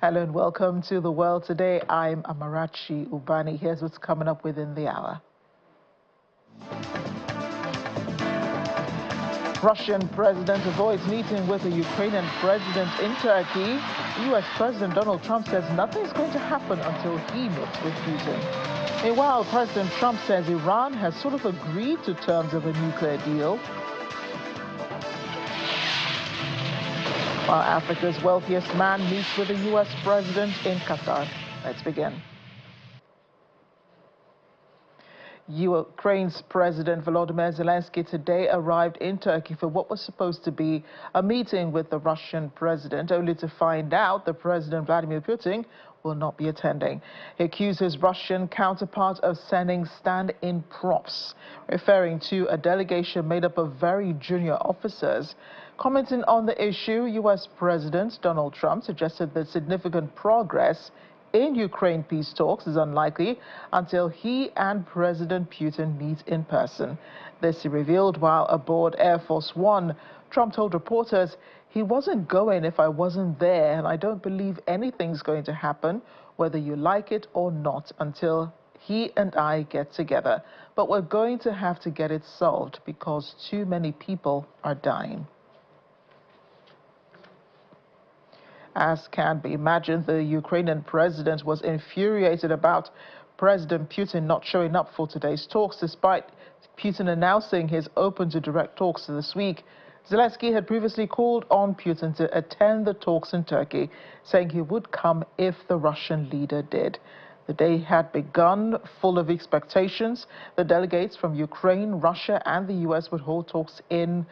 Hello and welcome to The World Today. I'm Amarachi Ubani. Here's what's coming up within the hour. Russian president avoids meeting with the Ukrainian president in Turkey. U.S. President Donald Trump says nothing's going to happen until he meets with Putin. Meanwhile, President Trump says Iran has sort of agreed to terms of a nuclear deal. While Africa's wealthiest man meets with the U.S. president in Qatar. Let's begin. Ukraine's President Volodymyr Zelensky today arrived in Turkey for what was supposed to be a meeting with the Russian president, only to find out that President Vladimir Putin will not be attending. He accused his Russian counterpart of sending stand-in props, referring to a delegation made up of very junior officers. Commenting on the issue, U.S. President Donald Trump suggested that significant progress in Ukraine peace talks is unlikely until he and President Putin meet in person. This he revealed while aboard Air Force One. Trump told reporters, "He wasn't going if I wasn't there, and I don't believe anything's going to happen, whether you like it or not, until he and I get together. But we're going to have to get it solved because too many people are dying." As can be imagined, the Ukrainian president was infuriated about President Putin not showing up for today's talks, despite Putin announcing he's open to direct talks this week. Zelensky had previously called on Putin to attend the talks in Turkey, saying he would come if the Russian leader did. The day had begun full of expectations. The delegates from Ukraine, Russia, and the U.S. would hold talks in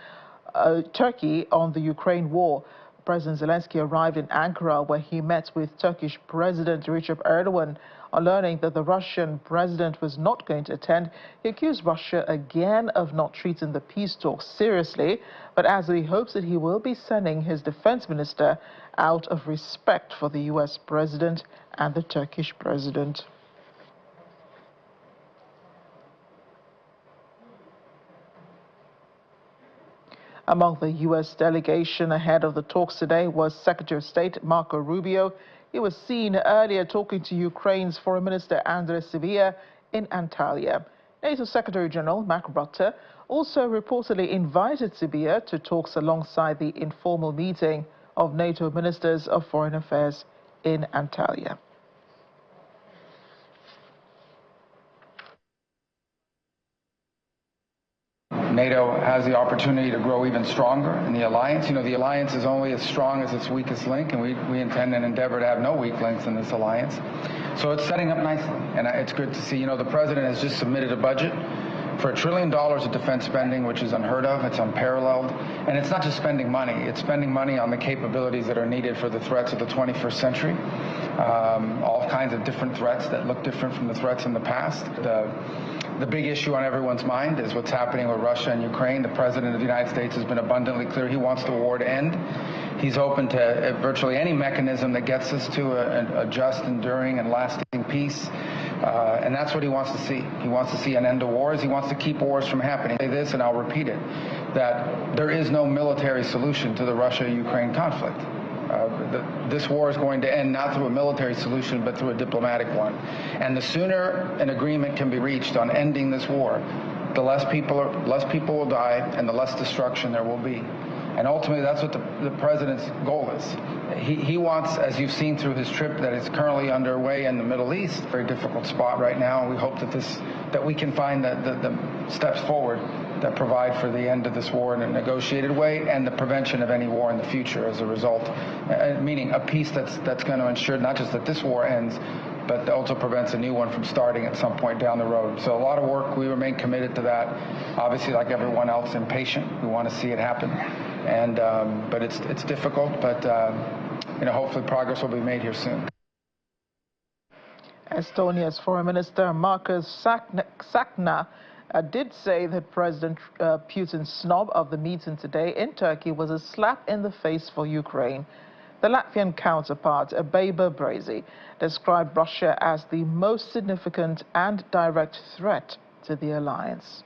Turkey on the Ukraine war. President Zelensky arrived in Ankara, where he met with Turkish President Recep Erdogan. On learning that the Russian president was not going to attend, he accused Russia again of not treating the peace talks seriously, but as he hopes that he will be sending his defense minister out of respect for the U.S. president and the Turkish president. Among the U.S. delegation ahead of the talks today was Secretary of State Marco Rubio. He was seen earlier talking to Ukraine's Foreign Minister Andres Sybiha in Antalya. NATO Secretary General Mark Rutte also reportedly invited Sybiha to talks alongside the informal meeting of NATO Ministers of Foreign Affairs in Antalya. NATO has the opportunity to grow even stronger in the alliance. You know, the alliance is only as strong as its weakest link, and we intend and endeavor to have no weak links in this alliance. So it's setting up nicely, and it's good to see. You know, the president has just submitted a budget for $1 trillion of defense spending, which is unheard of, it's unparalleled. And it's not just spending money, it's spending money on the capabilities that are needed for the threats of the 21st century. All kinds of different threats that look different from the threats in the past. The big issue on everyone's mind is what's happening with Russia and Ukraine. The President of the United States has been abundantly clear he wants the war to end. He's open to virtually any mechanism that gets us to a just, enduring, and lasting peace. And that's what he wants to see. He wants to see an end to wars. He wants to keep wars from happening. I say this, and I'll repeat it, that there is no military solution to the Russia-Ukraine conflict. This war is going to end not through a military solution, but through a diplomatic one. And the sooner an agreement can be reached on ending this war, the less people will die and the less destruction there will be. And ultimately, that's what the president's goal is. He wants, as you've seen through his trip that is currently underway in the Middle East, a very difficult spot right now. We hope that we can find the steps forward that provide for the end of this war in a negotiated way and the prevention of any war in the future as a result, meaning a peace that's going to ensure not just that this war ends, but also prevents a new one from starting at some point down the road. So a lot of work. We remain committed to that. Obviously, like everyone else, impatient. We want to see it happen, and but it's difficult. But you know, hopefully progress will be made here soon. Estonia's Foreign Minister Markus Tsahkna did say that President Putin's snub of the meeting today in Turkey was a slap in the face for Ukraine. The Latvian counterpart, Baiba Brazi, described Russia as the most significant and direct threat to the alliance.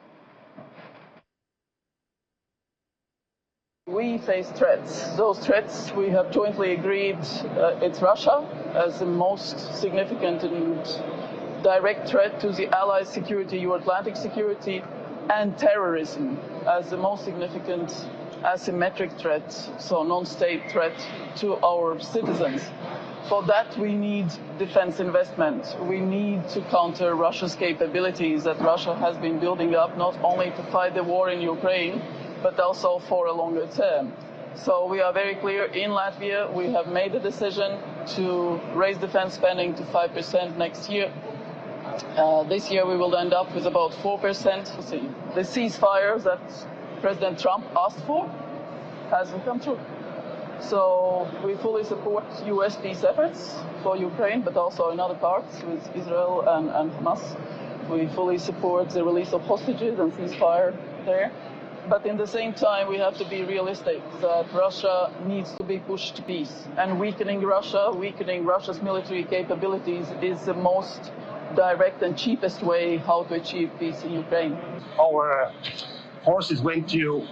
We face threats. Those threats we have jointly agreed it's Russia as the most significant and direct threat to the Allies' security, Euro-Atlantic security, and terrorism as the most significant asymmetric threat, so non-state threat to our citizens. For that, we need defense investment. We need to counter Russia's capabilities that Russia has been building up, not only to fight the war in Ukraine, but also for a longer term. So we are very clear in Latvia. We have made the decision to raise defense spending to 5% next year. This year we will end up with about 4%. The ceasefire that President Trump asked for hasn't come true. So we fully support US peace efforts for Ukraine, but also in other parts with Israel and Hamas. We fully support the release of hostages and ceasefire there. But in the same time, we have to be realistic that Russia needs to be pushed to peace. And weakening Russia's military capabilities is the most direct and cheapest way how to achieve peace in Ukraine. Our forces went to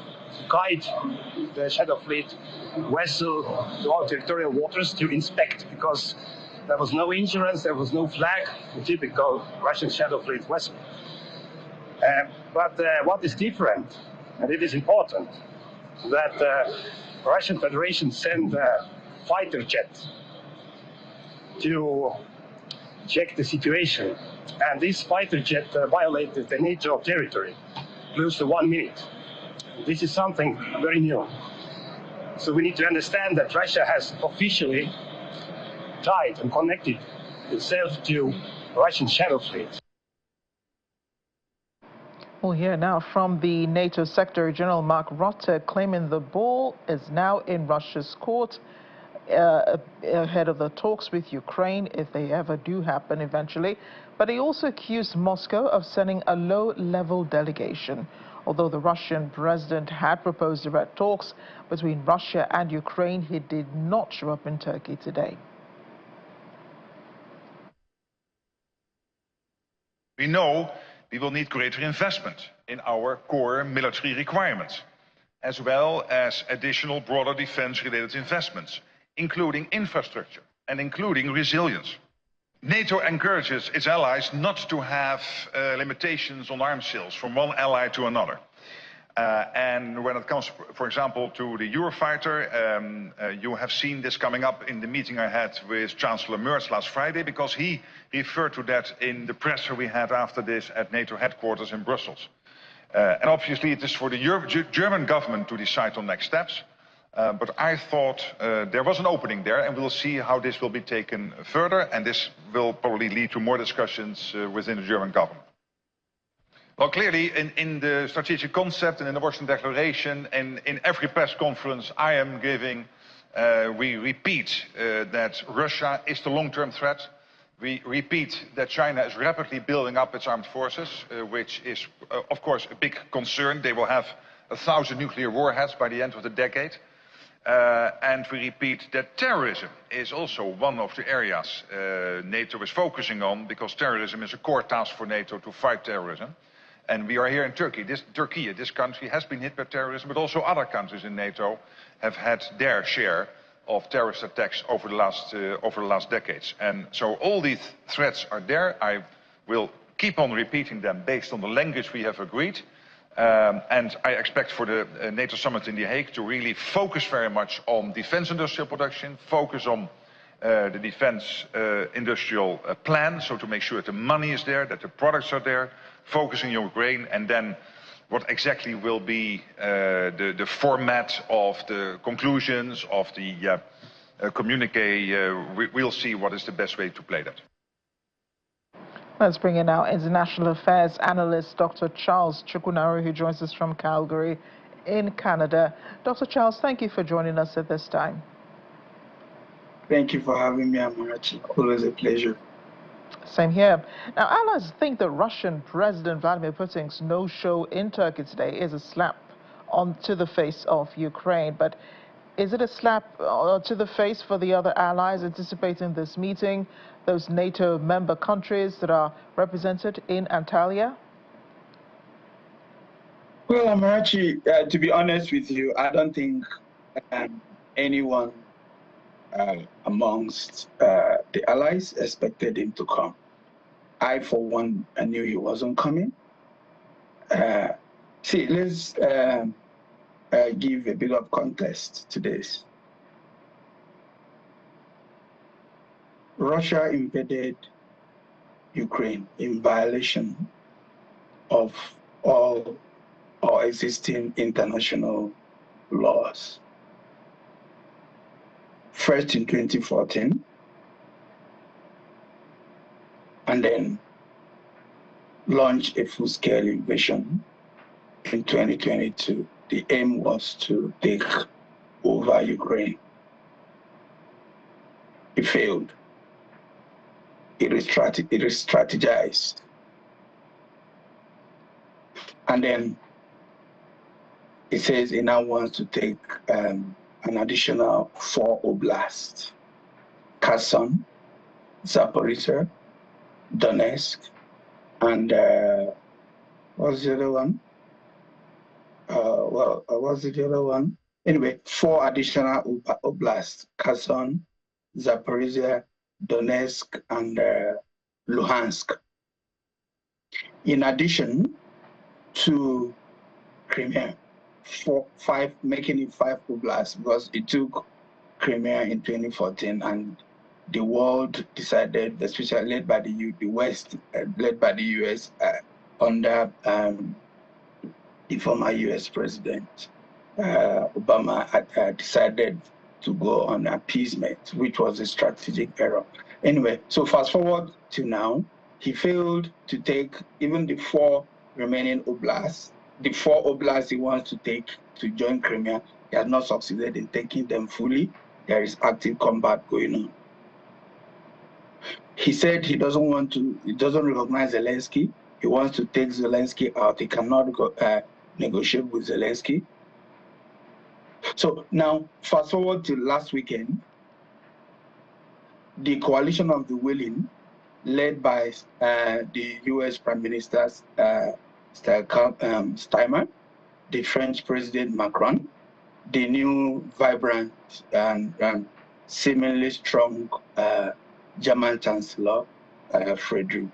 guide the Shadow Fleet vessel to our territorial waters to inspect, because there was no insurance, there was no flag, the typical Russian Shadow Fleet vessel. But what is different, and it is important, that the Russian Federation sent a fighter jet to check the situation. And this fighter jet violated the NATO territory close to 1 minute. This is something very new. So we need to understand that Russia has officially tied and connected itself to Russian Shadow Fleet. We'll hear now from the NATO Secretary General Mark Rutte, claiming the ball is now in Russia's court ahead of the talks with Ukraine, if they ever do happen eventually. But he also accused Moscow of sending a low-level delegation. Although the Russian president had proposed direct talks between Russia and Ukraine, he did not show up in Turkey today. We know we will need greater investment in our core military requirements, as well as additional broader defense-related investments, including infrastructure and including resilience. NATO encourages its allies not to have limitations on arms sales from one ally to another. And when it comes, for example, to the Eurofighter, you have seen this coming up in the meeting I had with Chancellor Merz last Friday, because he referred to that in the presser we had after this at NATO headquarters in Brussels. And obviously it is for the German government to decide on next steps. But I thought there was an opening there, and we'll see how this will be taken further, and this will probably lead to more discussions within the German government. Well, clearly, in the strategic concept and in the Washington Declaration and in every press conference I am giving, we repeat that Russia is the long-term threat. We repeat that China is rapidly building up its armed forces, which is, of course, a big concern. They will have 1,000 nuclear warheads by the end of the decade. And we repeat that terrorism is also one of the areas NATO is focusing on, because terrorism is a core task for NATO to fight terrorism. And we are here in Turkey. This country has been hit by terrorism, but also other countries in NATO have had their share of terrorist attacks over the last decades. And so all these threats are there. I will keep on repeating them based on the language we have agreed. And I expect for the NATO summit in The Hague to really focus very much on defense industrial production, focus on the defense industrial plan, so to make sure that the money is there, that the products are there, focusing on Ukraine, and then what exactly will be the format of the conclusions of the communique. We'll see what is the best way to play that. Let's bring in our international affairs analyst, Dr. Charles Chukwunaro, who joins us from Calgary in Canada. Dr. Charles, thank you for joining us at this time. Thank you for having me, Amarachi. Always a pleasure. Same here. Now, allies think that Russian President Vladimir Putin's no-show in Turkey today is a slap onto the face of Ukraine. But is it a slap to the face for the other allies anticipating this meeting, those NATO member countries that are represented in Antalya? Well, Amarachi, to be honest with you, I don't think anyone amongst the allies expected him to come. I, for one, I knew he wasn't coming. See, let's give a bit of context to this. Russia invaded Ukraine in violation of all our existing international laws. First in 2014, and then launched a full-scale invasion in 2022. The aim was to take over Ukraine. It failed. It is strategized. And then it says it now wants to take an additional 4 oblasts: Kherson, Zaporizhzhia, Donetsk, and what's the other one? What's the other one? Anyway, 4 additional oblasts: Kherson, Zaporizhzhia, Donetsk, and Luhansk. In addition to Crimea, making it 5 oblasts, because it took Crimea in 2014, and the world decided, especially led by the West, led by the US, under the former US President Obama, had decided to go on appeasement, which was a strategic error. Anyway, so fast forward to now, he failed to take even the 4 remaining oblasts. The 4 oblasts he wants to take to join Crimea, he has not succeeded in taking them fully. There is active combat going on. He said he doesn't recognize Zelensky. He wants to take Zelensky out. He cannot negotiate with Zelensky. So now, fast forward to last weekend, the coalition of the willing, led by the US Prime Minister Steinmeier, the French President Macron, the new vibrant and seemingly strong German Chancellor Friedrich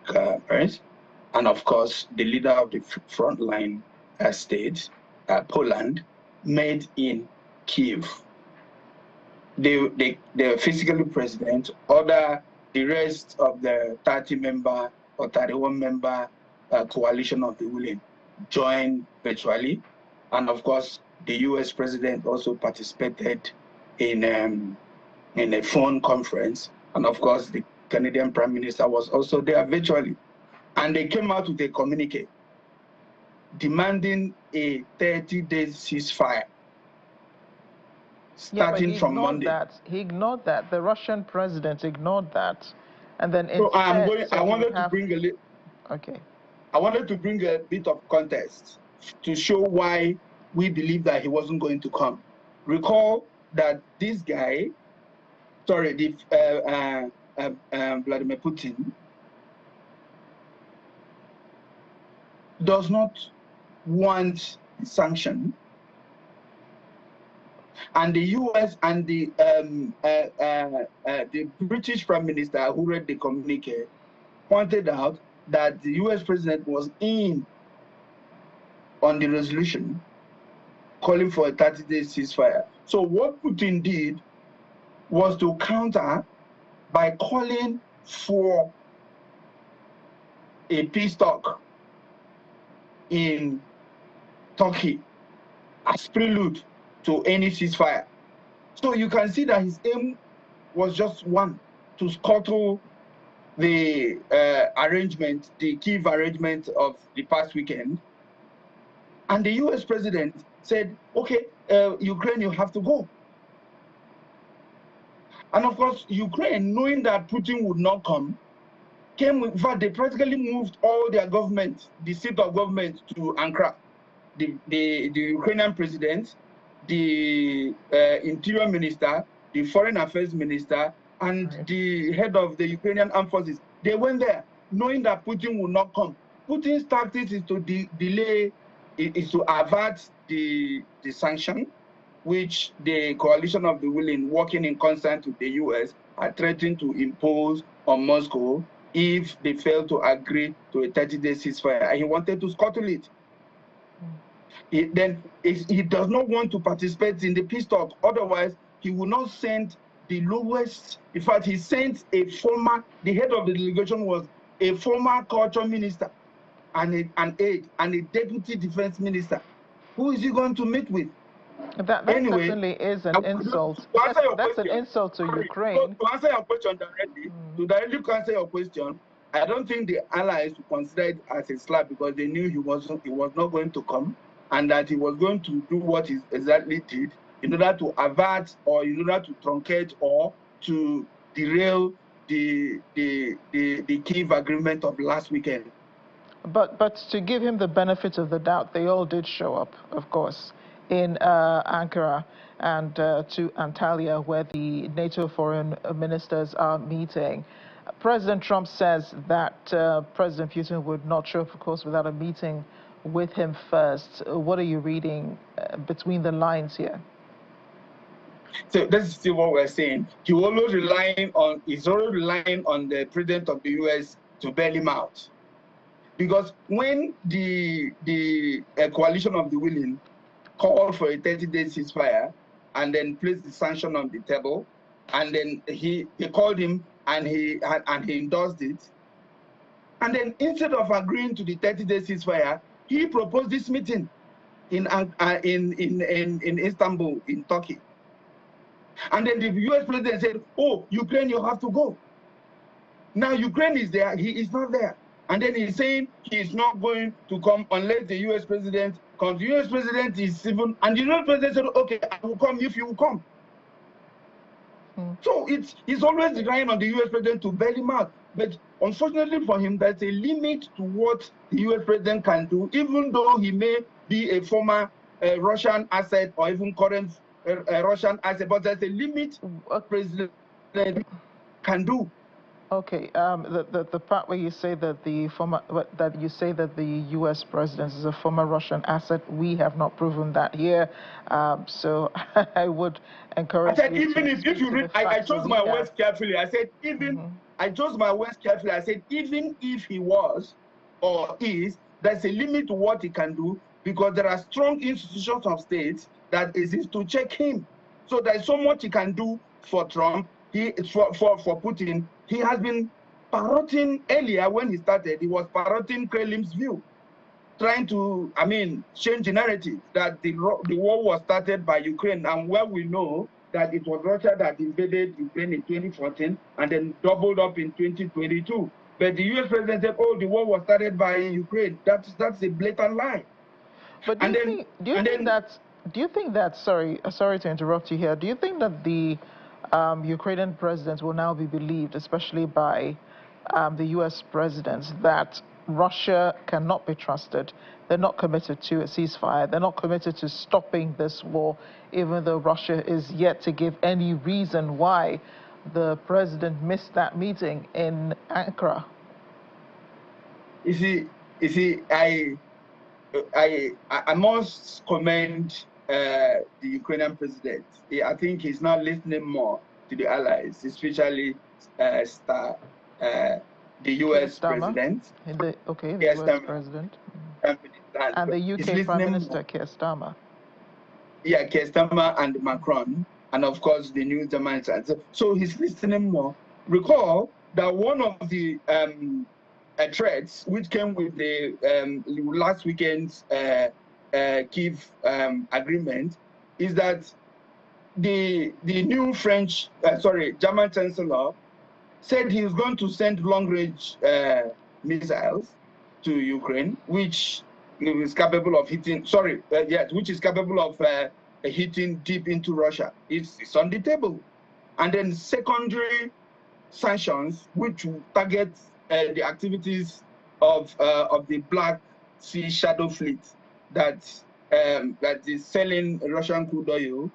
Merz, and of course the leader of the frontline state, Poland, met in Kiev. They physically present. The rest of the 30-member or 31-member coalition of the willing joined virtually, and of course the US president also participated in a phone conference, and of course the Canadian Prime Minister was also there virtually, and they came out with a communique demanding a 30-day ceasefire starting from Monday. He ignored that. The Russian president ignored that, and then so I wanted to bring a bit of context to show why we believe that he wasn't going to come. Recall that this guy, Vladimir Putin, does not want sanction, and the US and the British Prime Minister, who read the communique, pointed out that the US president was in on the resolution calling for a 30-day ceasefire. So what Putin did was to counter by calling for a peace talk in Turkey as prelude to any ceasefire. So you can see that his aim was just one, to scuttle the arrangement, the Kyiv arrangement of the past weekend. And the US president said, okay, Ukraine, you have to go. And of course, Ukraine, knowing that Putin would not come, in fact, they practically moved all their government, the seat of government, to Ankara. The Ukrainian president, the interior minister, the foreign affairs minister, and the head of the Ukrainian armed forces, they went there knowing that Putin would not come. Putin's tactics is to delay is to avert the sanction, which the coalition of the willing, working in concert with the US, are threatening to impose on Moscow if they fail to agree to a 30-day ceasefire. And he wanted to scuttle it. He does not want to participate in the peace talk. Otherwise, he will not send the lowest. In fact, he sent the head of the delegation was a former culture minister and an aide and a deputy defense minister. Who is he going to meet with? That anyway, certainly is an insult. That's an insult to Ukraine. To answer your question directly, to directly answer your question, I don't think the allies would consider it as a slap because they knew he was not going to come, and that he was going to do what he exactly did in order to avert or in order to truncate or to derail the Kyiv agreement of last weekend. But to give him the benefit of the doubt, they all did show up, of course, in Ankara and to Antalya, where the NATO foreign ministers are meeting. President Trump says that President Putin would not show up, of course, without a meeting with him first. What are you reading between the lines here? So this is still what we're saying. He's always relying on the president of the US to bail him out. Because when the coalition of the willing called for a 30-day ceasefire and then placed the sanction on the table, and then he called him and he endorsed it, and then instead of agreeing to the 30-day ceasefire, he proposed this meeting in Istanbul, in Turkey. And then the US president said, "Oh, Ukraine, you have to go." Now Ukraine is there, he is not there. And then he's saying he's not going to come unless the US president comes. The US president is even, and the US president said, "Okay, I will come if you will come." So he's always relying on the US president to bail him out. But unfortunately for him, there's a limit to what the US president can do, even though he may be a former Russian asset or even current Russian asset, but there's a limit what president can do. Okay, the part where you say that the U.S. president is a former Russian asset, we have not proven that here. So I would encourage. I said even if you read, I chose my words carefully. I said even I chose my words carefully. I said even if he was or is, there's a limit to what he can do because there are strong institutions of states that exist to check him. So there's so much he can do for Trump. For Putin, he has been parroting earlier when he started. He was parroting Kremlin's view, trying to, change the narrative that the war was started by Ukraine, and where we know that it was Russia that invaded Ukraine in 2014 and then doubled up in 2022. But the U.S. president said, "Oh, the war was started by Ukraine." That's a blatant lie. But do you think that? Sorry to interrupt you here. Do you think that the Ukrainian president will now be believed, especially by the U.S. president, that Russia cannot be trusted? They're not committed to a ceasefire. They're not committed to stopping this war, even though Russia is yet to give any reason why the president missed that meeting in Ankara. You see, I must commend the Ukrainian president. I think he's now listening more to the allies, especially the U.S. president. The U.S. president. And the UK Prime Minister, Keir Starmer. Yeah, Keir Starmer and Macron, and of course the new German side. So he's listening more. Recall that one of the threats which came with the last weekend's Kyiv agreement is that the new German Chancellor said he was going to send long-range missiles to Ukraine, which is capable of hitting. Which is capable of hitting deep into Russia. It's on the table, and then secondary sanctions, which will target the activities of the Black Sea Shadow Fleet that is selling Russian crude oil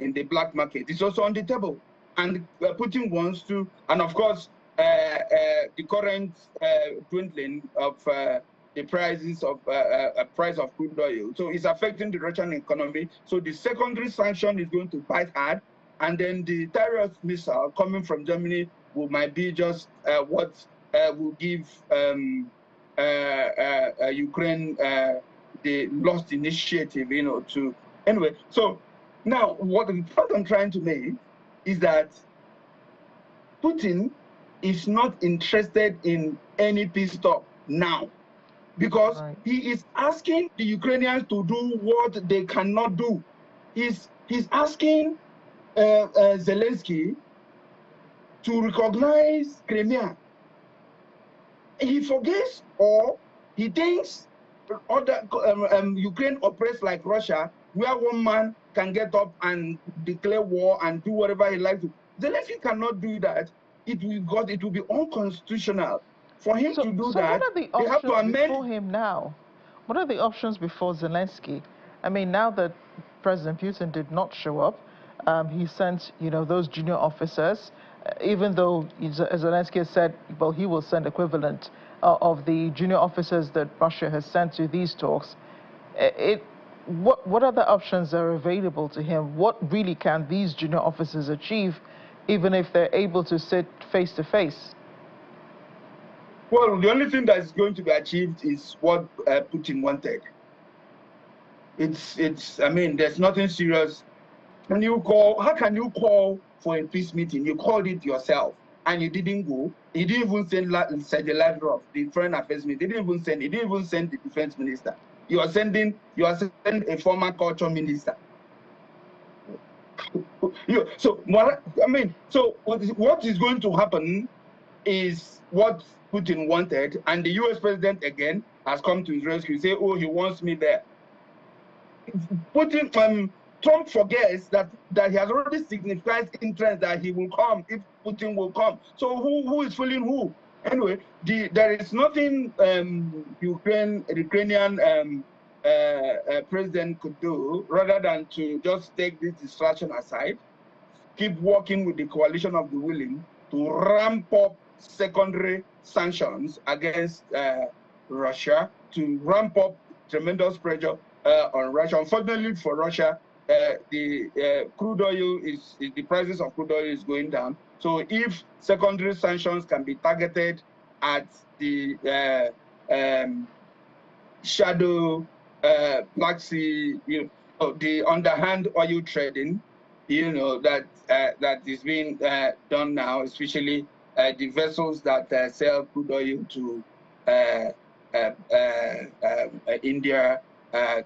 in the black market. It's also on the table, and Putin wants to, and of course, the current dwindling of the prices of price of crude oil. So it's affecting the Russian economy. So the secondary sanction is going to bite hard, and then the terrorist missile coming from Germany might be just what will give Ukraine the lost initiative, to anyway. So now what the point I'm trying to make is that Putin is not interested in any peace talk now, because he is asking the Ukrainians to do what they cannot do. He's asking Zelensky to recognize Crimea. He forgets, or he thinks other Ukraine operates like Russia, where one man can get up and declare war and do whatever he likes to. Zelensky cannot do that. It will be unconstitutional for him to do that. What are the options before him now? What are the options before Zelensky? I mean, now that President Putin did not show up, he sent, those junior officers, even though Zelensky has said, well, he will send equivalent of the junior officers that Russia has sent to these talks. What other options are available to him? What really can these junior officers achieve, even if they're able to sit face to face? Well, the only thing that's going to be achieved is what Putin wanted. I mean, there's nothing serious. How can you call for a peace meeting? You called it yourself and you didn't go. He didn't even send the letter of the foreign affairs minister. He didn't even send the defense minister. You are sending a former culture minister. So what is going to happen is what Putin wanted, and the US president again has come to his rescue. Say, oh, he wants me there. Trump forgets that he has already signified interest that he will come if Putin will come. So who is fooling who? Anyway, there is nothing Ukrainian president could do rather than to just take this distraction aside, keep working with the coalition of the willing to ramp up secondary sanctions against Russia, to ramp up tremendous pressure on Russia. Unfortunately for Russia, the crude oil the prices of crude oil is going down. So if secondary sanctions can be targeted at the shadow Black Sea, the underhand oil trading, that is being done now, especially the vessels that sell crude oil to India,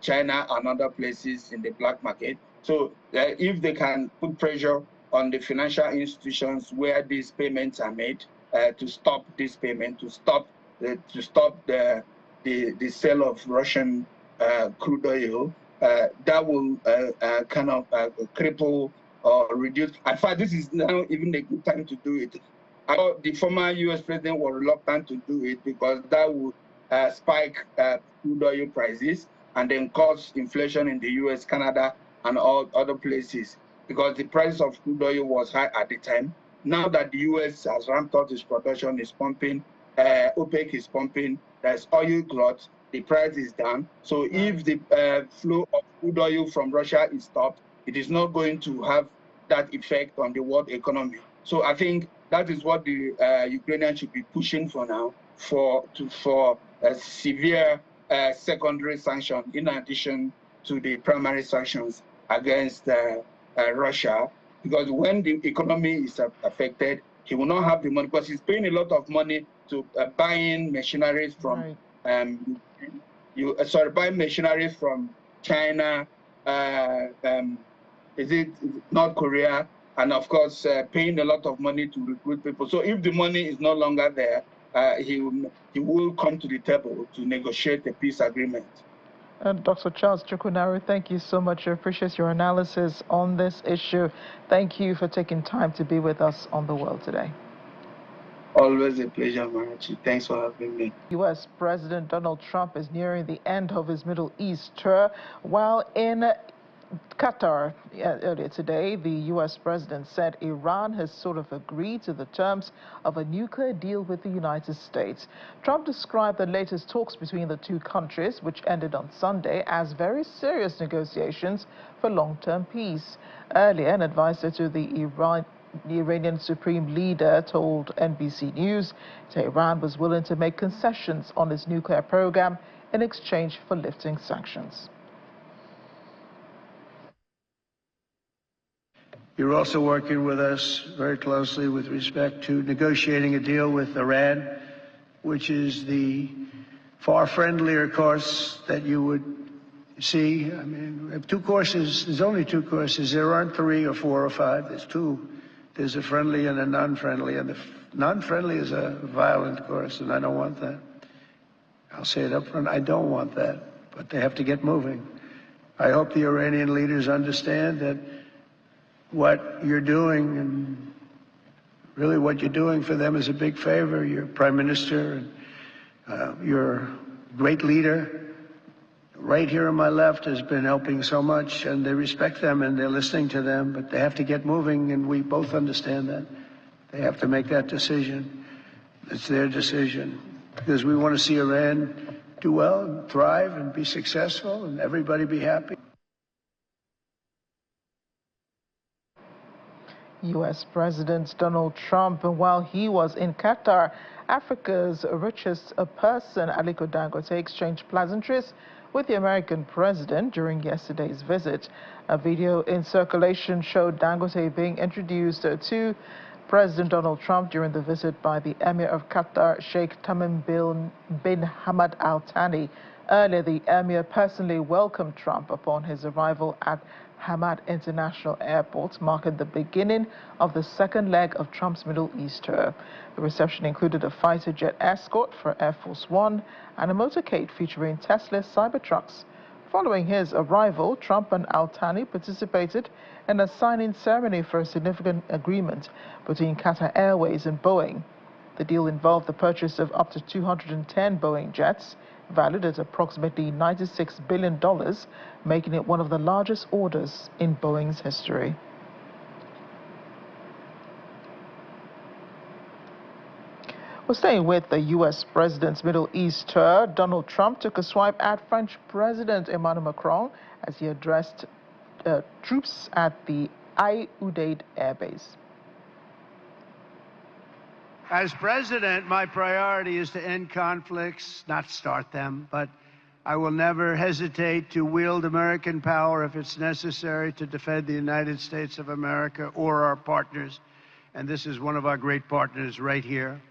China, and other places in the black market. So if they can put pressure on the financial institutions where these payments are made to stop this payment, to stop the sale of Russian crude oil, that will kind of cripple or reduce. In fact, this is now even a good time to do it. The former US president was reluctant to do it because that would spike crude oil prices and then cause inflation in the US, Canada, and all other places, because the price of crude oil was high at the time. Now that the US has ramped up its production, is pumping, OPEC is pumping, there's oil glut, the price is down. So if the flow of crude oil from Russia is stopped, it is not going to have that effect on the world economy. So I think that is what the Ukrainians should be pushing for now, for a severe secondary sanction in addition to the primary sanctions against Russia, because when the economy is affected, he will not have the money, because he's paying a lot of money to buying machineries from buying machineries from China, North Korea, and of course paying a lot of money to recruit people. So if the money is no longer there, he will come to the table to negotiate a peace agreement. Dr. Charles Chukwunari, thank you so much. I appreciate your analysis on this issue. Thank you for taking time to be with us on The World Today. Always a pleasure, Marachi. Thanks for having me. U.S. President Donald Trump is nearing the end of his Middle East tour, while in Qatar, earlier today, the U.S. president said Iran has sort of agreed to the terms of a nuclear deal with the United States. Trump described the latest talks between the two countries, which ended on Sunday, as very serious negotiations for long-term peace. Earlier, an advisor to the Iranian supreme leader told NBC News that Iran was willing to make concessions on its nuclear program in exchange for lifting sanctions. You're also working with us very closely with respect to negotiating a deal with Iran, which is the far friendlier course that you would see. I mean, we have two courses. There's only two courses. There aren't 3 or 4 or 5. There's 2. There's a friendly and a non-friendly. And the non-friendly is a violent course, and I don't want that. I'll say it up front. I don't want that. But they have to get moving. I hope the Iranian leaders understand that what you're doing, and really what you're doing for them, is a big favor. Your prime minister and your great leader right here on my left has been helping so much, and they respect them and they're listening to them, but they have to get moving, and we both understand that. They have to make that decision. It's their decision, because we want to see Iran do well and thrive and be successful and everybody be happy. U.S. President Donald Trump, while he was in Qatar, Africa's richest person, Aliko Dangote, exchanged pleasantries with the American president during yesterday's visit. A video in circulation showed Dangote being introduced to President Donald Trump during the visit by the Emir of Qatar, Sheikh Tamim bin Hamad Al Thani. Earlier, the Emir personally welcomed Trump upon his arrival at Hamad International Airport, marking the beginning of the second leg of Trump's Middle East tour. The reception included a fighter jet escort for Air Force One and a motorcade featuring Tesla Cybertrucks. Following his arrival, Trump and Al Thani participated in a signing ceremony for a significant agreement between Qatar Airways and Boeing. The deal involved the purchase of up to 210 Boeing jets, valued at approximately $96 billion, making it one of the largest orders in Boeing's history. We're staying with the U.S. president's Middle East tour. Donald Trump took a swipe at French President Emmanuel Macron as he addressed troops at the Al Udeid Air Base. As president, my priority is to end conflicts, not start them, but I will never hesitate to wield American power if it's necessary to defend the United States of America or our partners. And this is one of our great partners right here.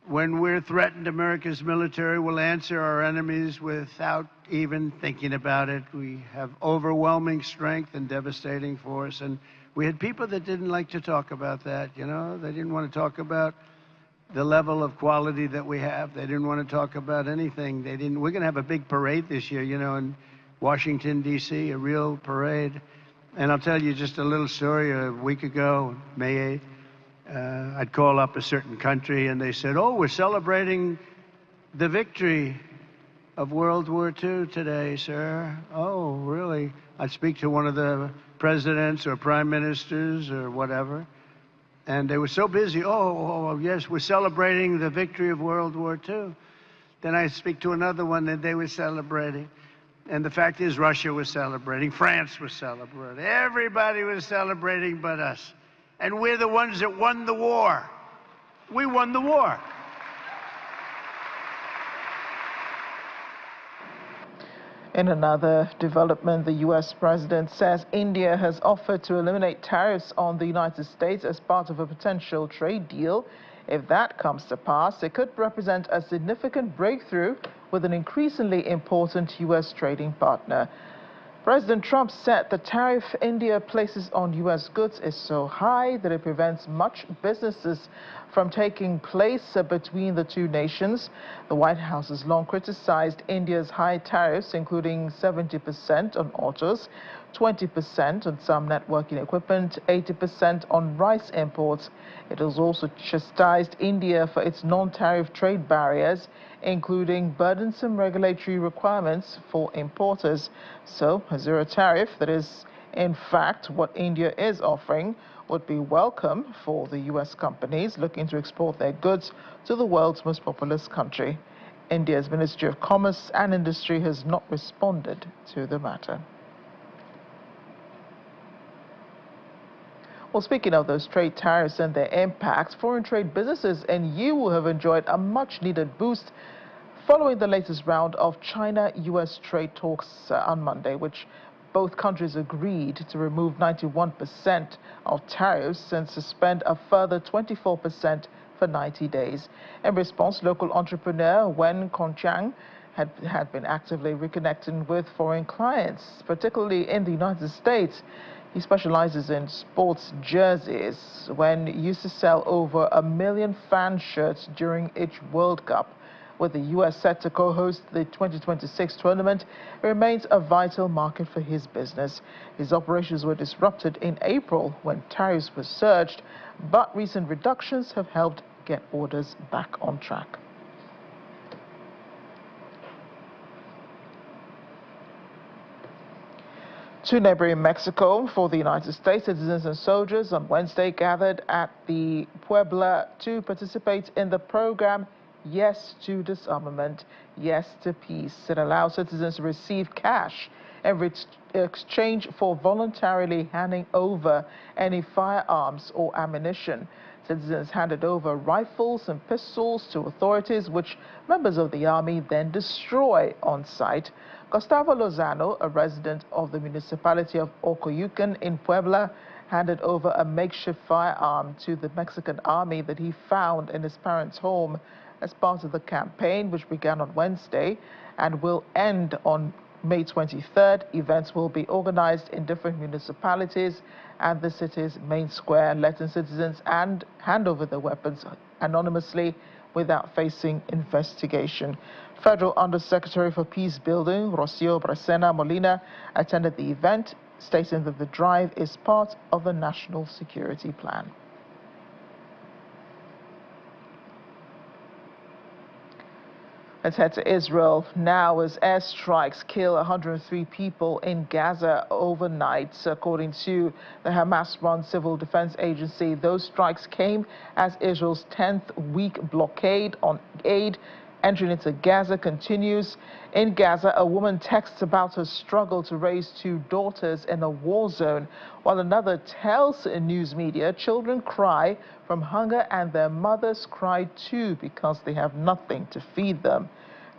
When we're threatened, America's military will answer our enemies without even thinking about it. We have overwhelming strength and devastating force. And we had people that didn't like to talk about that, you know. They didn't want to talk about the level of quality that we have. They didn't want to talk about anything. We're going to have a big parade this year, you know, in Washington, D.C., a real parade. And I'll tell you just a little story. A week ago, May 8th, I'd call up a certain country and they said, "Oh, we're celebrating the victory of World War II today, sir." "Oh, really?" I'd speak to one of the presidents or prime ministers or whatever. And they were so busy. Oh, yes, we're celebrating the victory of World War II. Then I speak to another one that they were celebrating. And the fact is, Russia was celebrating. France was celebrating. Everybody was celebrating but us. And we're the ones that won the war. We won the war. In another development, the U.S. president says India has offered to eliminate tariffs on the United States as part of a potential trade deal. If that comes to pass, it could represent a significant breakthrough with an increasingly important U.S. trading partner. President Trump said the tariff India places on U.S. goods is so high that it prevents much businesses from taking place between the two nations. The White House has long criticized India's high tariffs, including 70% on autos. 20% on some networking equipment, 80% on rice imports. It has also chastised India for its non-tariff trade barriers, including burdensome regulatory requirements for importers. So, a zero tariff, that is in fact what India is offering, would be welcome for the U.S. companies looking to export their goods to the world's most populous country. India's Ministry of Commerce and Industry has not responded to the matter. Well, speaking of those trade tariffs and their impact, foreign trade businesses and you will have enjoyed a much-needed boost following the latest round of China-U.S. trade talks on Monday, which both countries agreed to remove 91% of tariffs and suspend a further 24% for 90 days. In response, local entrepreneur Wen Kongqiang had been actively reconnecting with foreign clients, particularly in the United States. He specializes in sports jerseys. Wen used to sell over 1 million fan shirts during each World Cup. With the U.S. set to co-host the 2026 tournament, it remains a vital market for his business. His operations were disrupted in April when tariffs were surged, but recent reductions have helped get orders back on track. To neighboring Mexico, for the United States, citizens and soldiers on Wednesday gathered at the Puebla to participate in the program Yes to Disarmament, Yes to Peace. It allows citizens to receive cash in exchange for voluntarily handing over any firearms or ammunition. Citizens handed over rifles and pistols to authorities, which members of the army then destroy on site. Gustavo Lozano, a resident of the municipality of Ocoyucan in Puebla, handed over a makeshift firearm to the Mexican army that he found in his parents' home as part of the campaign, which began on Wednesday and will end on May 23rd. Events will be organized in different municipalities and the city's main square, letting citizens hand over their weapons anonymously without facing investigation. Federal Undersecretary for Peace Building, Rocio Bresena Molina, attended the event, stating that the drive is part of the National Security Plan. Let's head to Israel now as airstrikes kill 103 people in Gaza overnight, according to the Hamas-run Civil Defense Agency. Those strikes came as Israel's 10th week blockade on aid entering into Gaza continues. In Gaza, a woman texts about her struggle to raise 2 daughters in a war zone, while another tells news media children cry from hunger and their mothers cry too because they have nothing to feed them.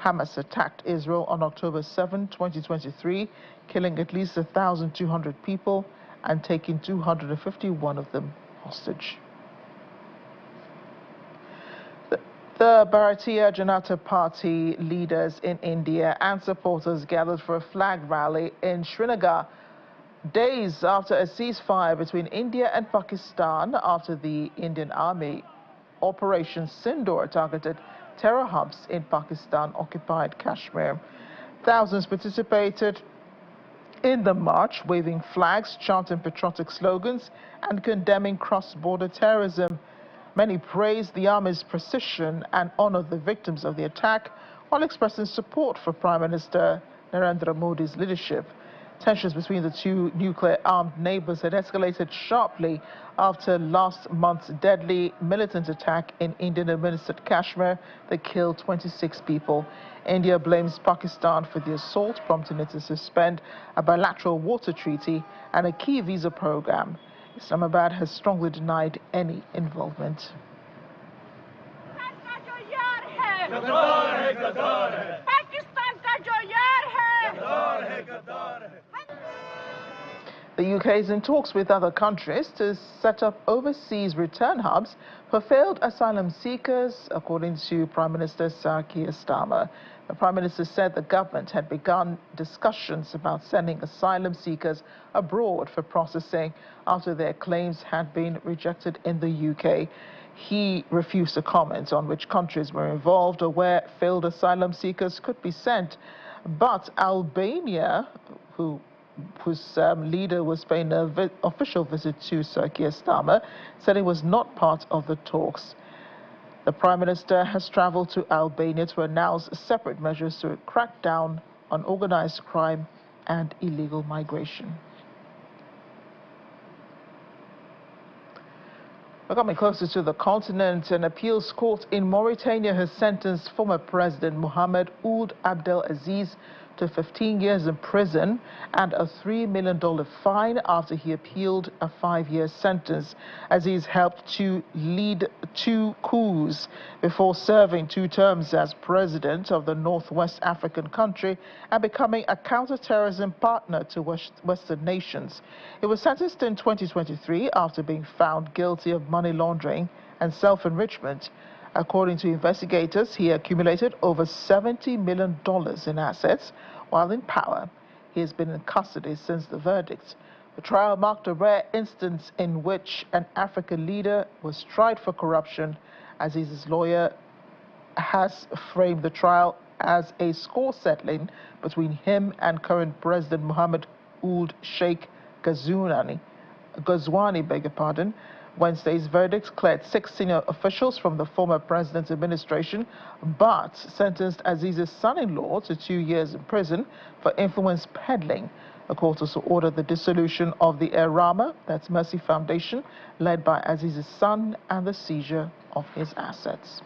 Hamas attacked Israel on October 7, 2023, killing at least 1,200 people and taking 251 of them hostage. The Bharatiya Janata Party leaders in India and supporters gathered for a flag rally in Srinagar days after a ceasefire between India and Pakistan after the Indian Army Operation Sindoor targeted terror hubs in Pakistan-occupied Kashmir. Thousands participated in the march, waving flags, chanting patriotic slogans, and condemning cross-border terrorism. Many praised the army's precision and honored the victims of the attack, while expressing support for Prime Minister Narendra Modi's leadership. Tensions between the two nuclear-armed neighbors had escalated sharply after last month's deadly militant attack in Indian-administered Kashmir that killed 26 people. India blames Pakistan for the assault, prompting it to suspend a bilateral water treaty and a key visa program. Islamabad has strongly denied any involvement. The UK is in talks with other countries to set up overseas return hubs for failed asylum seekers, according to Prime Minister Sir Keir Starmer. The Prime Minister said the government had begun discussions about sending asylum seekers abroad for processing after their claims had been rejected in the UK. He refused to comment on which countries were involved or where failed asylum seekers could be sent. But Albania, who whose leader was paying an official visit to Sir Keir Starmer, said it was not part of the talks. The Prime Minister has travelled to Albania to announce separate measures to crack down on organised crime and illegal migration. We're coming closer to the continent. An appeals court in Mauritania has sentenced former President Mohamed Ould Abdel Aziz to 15 years in prison and a $3 million fine after he appealed a 5-year sentence. Aziz helped to lead 2 coups before serving 2 terms as president of the Northwest African country and becoming a counter-terrorism partner to Western nations. He was sentenced in 2023 after being found guilty of money laundering and self-enrichment. According to investigators, he accumulated over $70 million in assets while in power. He has been in custody since the verdict. The trial marked a rare instance in which an African leader was tried for corruption. Aziz's lawyer has framed the trial as a score settling between him and current President Mohamed Ould Sheikh Ghazouani, beg your pardon. Wednesday's verdict cleared 6 senior officials from the former president's administration, but sentenced Aziz's son-in-law to 2 years in prison for influence peddling. The court also ordered the dissolution of the Erama, that's Mercy Foundation, led by Aziz's son, and the seizure of his assets.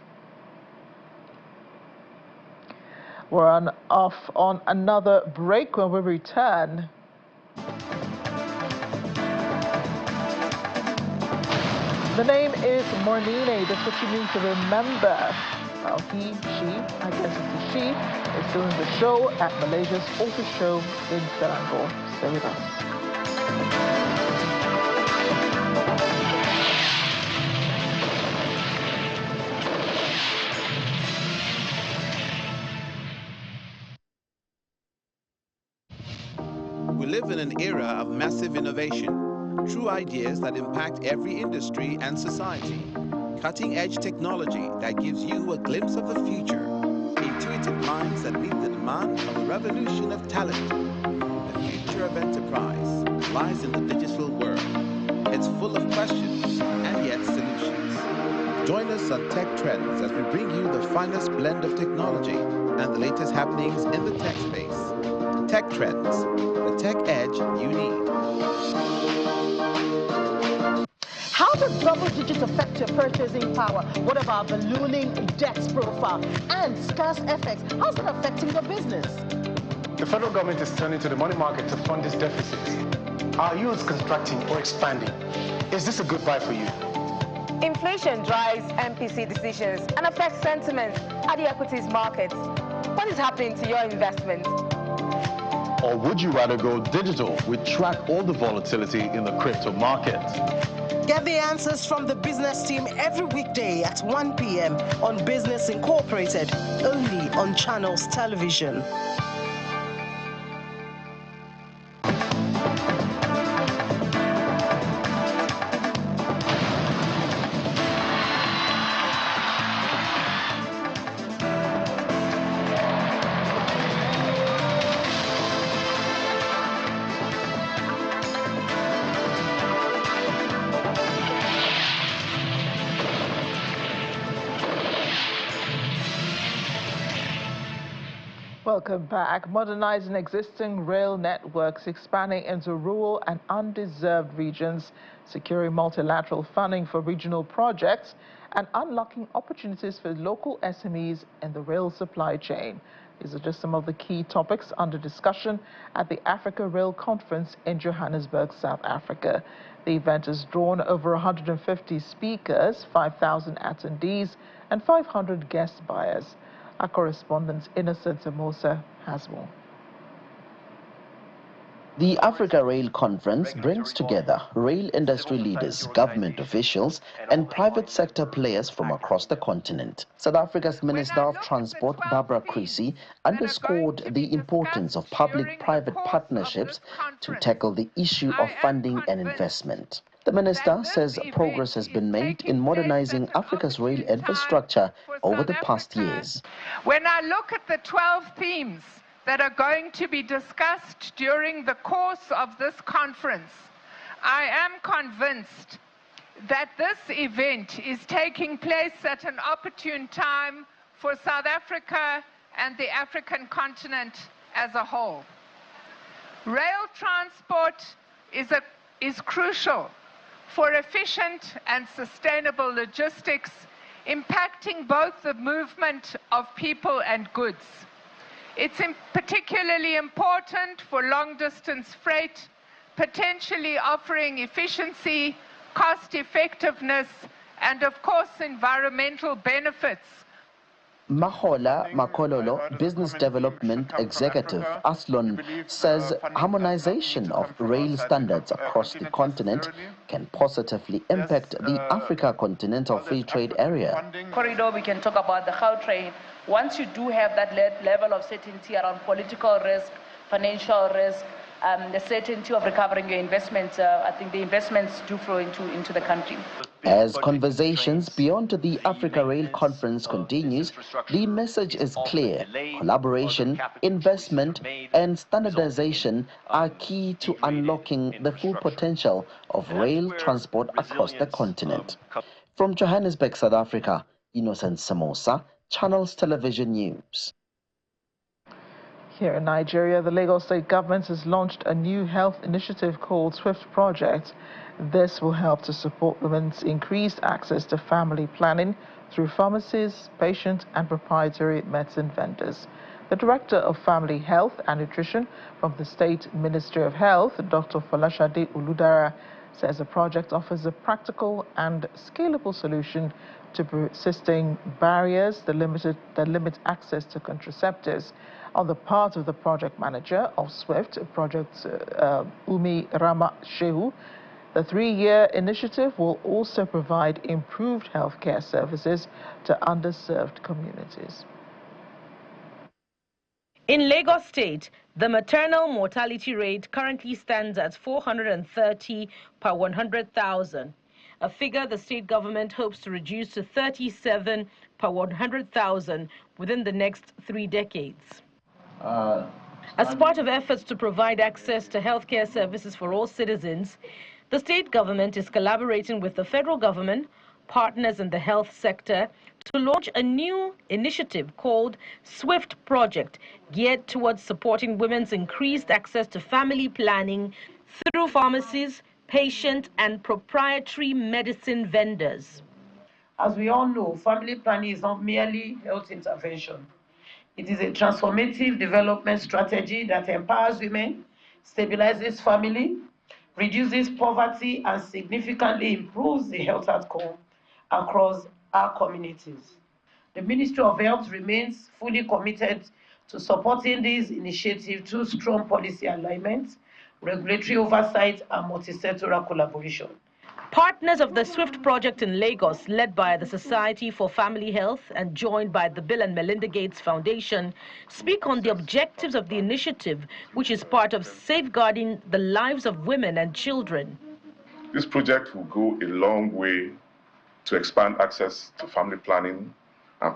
We're off on another break. When we return, the name is Mornine. That's what you need to remember. Well, he, she, I guess it's a she, is doing the show at Malaysia's Auto Show in Selangor. Stay with us. We live in an era of massive innovation. True ideas that impact every industry and society. Cutting-edge technology that gives you a glimpse of the future. Intuitive minds that meet the demand of a revolution of talent. The future of enterprise lies in the digital world. It's full of questions and yet solutions. Join us on Tech Trends as we bring you the finest blend of technology and the latest happenings in the tech space. Tech Trends, the tech edge you need. How does double digits affect your purchasing power? What about ballooning debt profile and scarce FX? How's that affecting your business? The federal government is turning to the money market to fund its deficits. Are yields contracting or expanding? Is this a good buy for you? Inflation drives MPC decisions and affects sentiment at the equities markets. What is happening to your investment? Or would you rather go digital? We track all the volatility in the crypto market. Get the answers from the business team every weekday at 1 p.m. on Business Incorporated, only on Channels Television. Welcome back. Modernizing existing rail networks, expanding into rural and undeserved regions, securing multilateral funding for regional projects, and unlocking opportunities for local SMEs in the rail supply chain. These are just some of the key topics under discussion at the Africa Rail Conference in Johannesburg, South Africa. The event has drawn over 150 speakers, 5,000 attendees, and 500 guest buyers. Our correspondent Innocent Amosa has more. The Africa Rail Conference brings together rail industry leaders, government officials, and private sector players from across the continent. South Africa's Minister of Transport, Barbara Creecy, underscored the importance of public-private partnerships to tackle the issue of funding and investment. The minister says progress has been made in modernizing Africa's rail infrastructure over the past years. When I look at the 12 themes that are going to be discussed during the course of this conference, I am convinced that this event is taking place at an opportune time for South Africa and the African continent as a whole. Rail transport is crucial for efficient and sustainable logistics, impacting both the movement of people and goods. It's particularly important for long-distance freight, potentially offering efficiency, cost effectiveness, and of course environmental benefits. Mahola Makololo, Business Development Executive, Aslon, says harmonization of rail standards across the continent can positively impact the Africa Continental Free Trade Area. Corridor, we can talk about the Gautrain. Once you do have that level of certainty around political risk, financial risk, the certainty of recovering your investments, I think the investments do flow into the country. As conversations beyond the Africa Rail Conference continues, the message is clear. Collaboration, investment, and standardization are key to unlocking the full potential of rail transport across the continent. From Johannesburg, South Africa, Innocent Samosa, Channels Television News. Here in Nigeria, the Lagos State government has launched a new health initiative called SWIFT Project. This will help to support women's increased access to family planning through pharmacies, patient and proprietary medicine vendors. The Director of Family Health and Nutrition from the State Ministry of Health, Dr. Folashade Oludara, says the project offers a practical and scalable solution to persisting barriers that limit access to contraceptives. On the part of the project manager of SWIFT, Project Umi Rama Shehu, the 3-year initiative will also provide improved healthcare services to underserved communities. In Lagos State, the maternal mortality rate currently stands at 430 per 100,000, a figure the state government hopes to reduce to 37 per 100,000 within the next 3 decades. As part of efforts to provide access to healthcare services for all citizens, the state government is collaborating with the federal government, partners in the health sector, to launch a new initiative called SWIFT Project, geared towards supporting women's increased access to family planning through pharmacies, patient and proprietary medicine vendors. As we all know, family planning is not merely health intervention. It is a transformative development strategy that empowers women, stabilizes family, reduces poverty, and significantly improves the health outcome across our communities. The Ministry of Health remains fully committed to supporting this initiative through strong policy alignment, regulatory oversight, and multi-sectoral collaboration. Partners of the SWIFT project in Lagos, led by the Society for Family Health and joined by the Bill and Melinda Gates Foundation, speak on the objectives of the initiative, which is part of safeguarding the lives of women and children. This project will go a long way to expand access to family planning and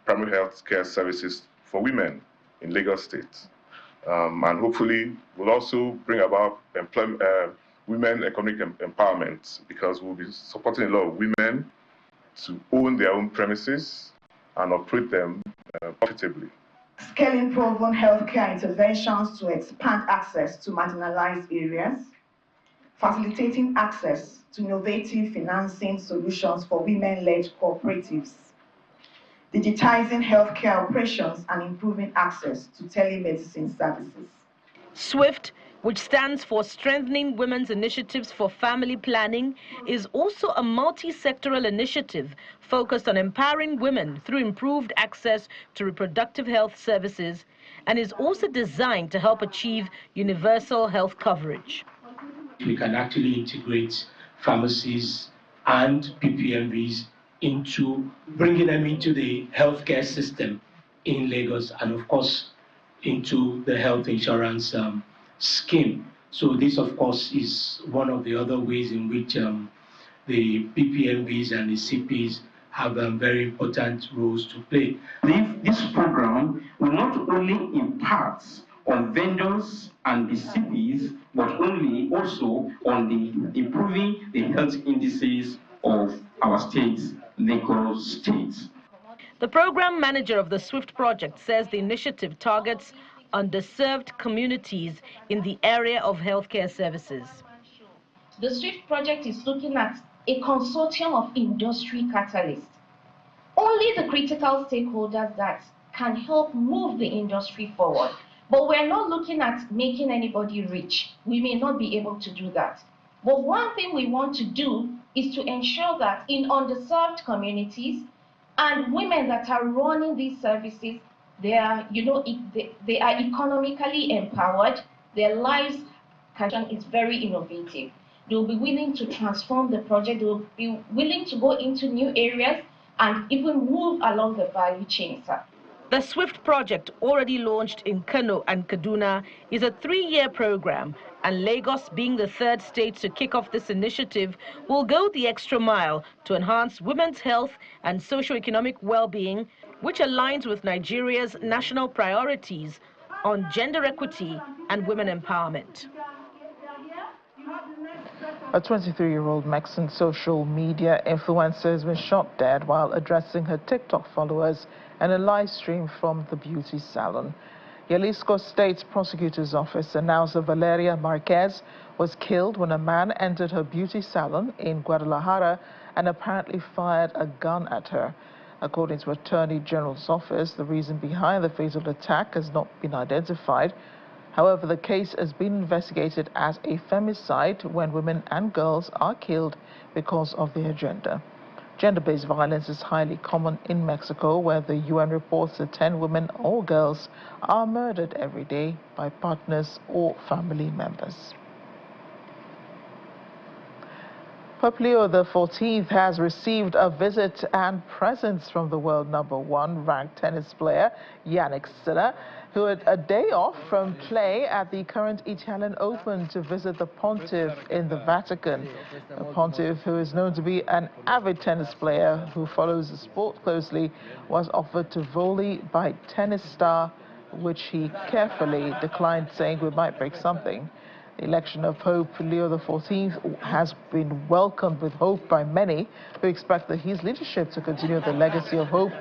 primary health care services for women in Lagos State. And hopefully will also bring about women economic empowerment, because we'll be supporting a lot of women to own their own premises and operate them profitably. Scaling proven healthcare interventions to expand access to marginalized areas, facilitating access to innovative financing solutions for women-led cooperatives, digitizing healthcare operations and improving access to telemedicine services. SWIFT, which stands for Strengthening Women's Initiatives for Family Planning, is also a multi-sectoral initiative focused on empowering women through improved access to reproductive health services, and is also designed to help achieve universal health coverage. We can actually integrate pharmacies and PPMVs into bringing them into the healthcare system in Lagos, and of course into the health insurance scheme. So this, of course, is one of the other ways in which the PPMVs and the CPs have very important roles to play. This program will not only impact on vendors and the cities, but also on the improving the health indices of our states, Lagos states. The program manager of the SWIFT project says the initiative targets underserved communities in the area of healthcare services. The SWIFT project is looking at a consortium of industry catalysts. Only the critical stakeholders that can help move the industry forward. But we're not looking at making anybody rich. We may not be able to do that. But one thing we want to do is to ensure that in underserved communities and women that are running these services, they are economically empowered. Their lives is very innovative. They'll be willing to transform the project. They'll be willing to go into new areas and even move along the value chain, sir. The SWIFT project, already launched in Kano and Kaduna, is a 3-year program, and Lagos, being the third state to kick off this initiative, will go the extra mile to enhance women's health and socio-economic well-being, which aligns with Nigeria's national priorities on gender equity and women empowerment. A 23-year-old Mexican social media influencer has been shot dead while addressing her TikTok followers in a live stream from the beauty salon. Jalisco State Prosecutor's Office announced that Valeria Marquez was killed when a man entered her beauty salon in Guadalajara and apparently fired a gun at her. According to Attorney General's office, the reason behind the fatal attack has not been identified. However, the case has been investigated as a femicide when women and girls are killed because of their gender. Gender-based violence is highly common in Mexico, where the UN reports that 10 women or girls are murdered every day by partners or family members. Pope Leo XIV has received a visit and presents from the world #1 ranked tennis player Jannik Sinner, who had a day off from play at the current Italian Open to visit the Pontiff in the Vatican. The Pontiff, who is known to be an avid tennis player who follows the sport closely, was offered to volley by tennis star, which he carefully declined, saying we might break something. The election of Pope Leo XIV has been welcomed with hope by many who expect that his leadership to continue the legacy of hope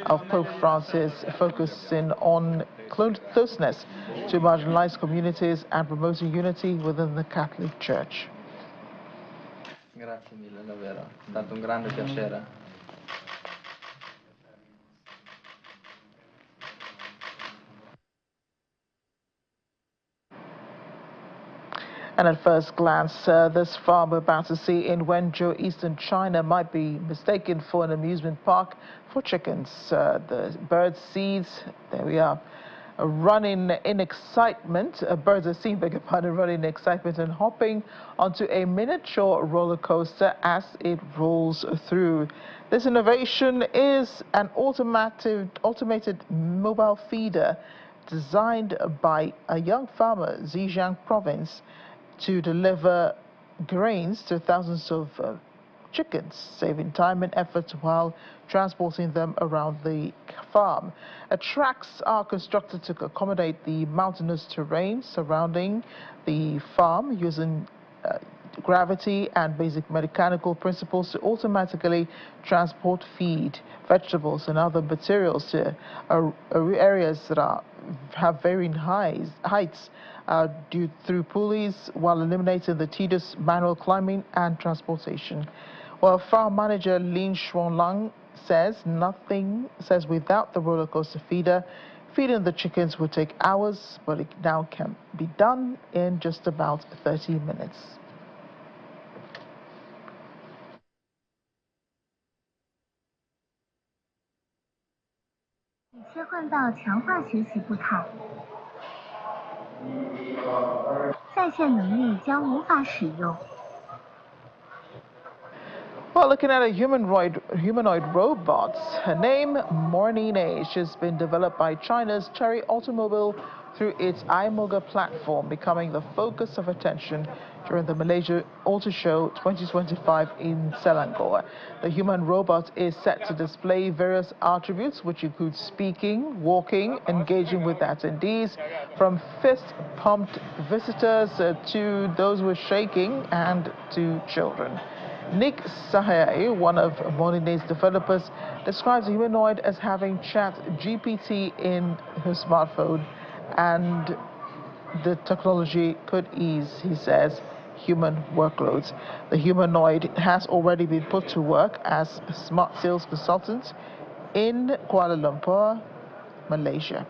of Pope Francis, focusing on closeness to marginalized communities and promoting unity within the Catholic Church. Grazie mille, davvero. È stato un grande piacere. And at first glance, this farm we're about to see in Wenzhou, eastern China, might be mistaken for an amusement park for chickens. The bird seeds, there we are, running in excitement. Birds are seen, beg your pardon, running in excitement and hopping onto a miniature roller coaster as it rolls through. This innovation is an automated mobile feeder designed by a young farmer, Zhejiang province, to deliver grains to thousands of chickens, saving time and effort while transporting them around the farm. Tracks are constructed to accommodate the mountainous terrain surrounding the farm, using gravity and basic mechanical principles to automatically transport feed, vegetables, and other materials to areas that have varying heights through pulleys, while eliminating the tedious manual climbing and transportation. Well, farm manager Lin Shuanglang says without the roller coaster feeder, feeding the chickens would take hours, but it now can be done in just about 30 minutes. Well, looking at a humanoid robot, her name Morning She has been developed by China's Chery Automobile through its iMoga platform, becoming the focus of attention during the Malaysia Auto Show 2025 in Selangor. The human robot is set to display various attributes, which include speaking, walking, engaging with attendees, from fist-pumped visitors to those with shaking and to children. Nick Sahai, one of Molinay's developers, describes the humanoid as having Chat GPT in her smartphone, and the technology could ease, he says, human workloads. The humanoid has already been put to work as a smart sales consultant in Kuala Lumpur, Malaysia.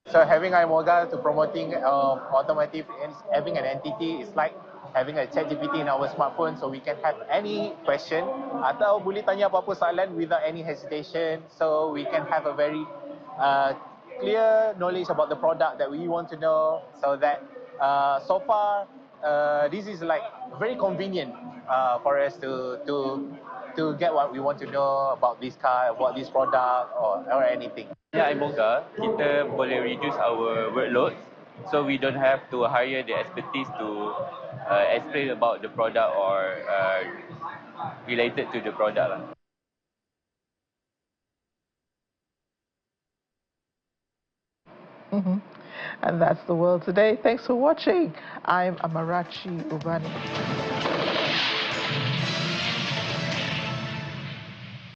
So having iMoga to promoting automotive and having an entity is like having a ChatGPT in our smartphone, so we can have any question atau boleh tanya apa-apa soalan without any hesitation, so we can have a very clear knowledge about the product that we want to know, so that so far this is like very convenient for us to get what we want to know about this car, about this product or anything. Ya, iMoga, kita boleh reduce our workload, so we don't have to hire the expertise to explain about the product or related to the product. And that's the world today. Thanks for watching. I'm Amarachi Ubani.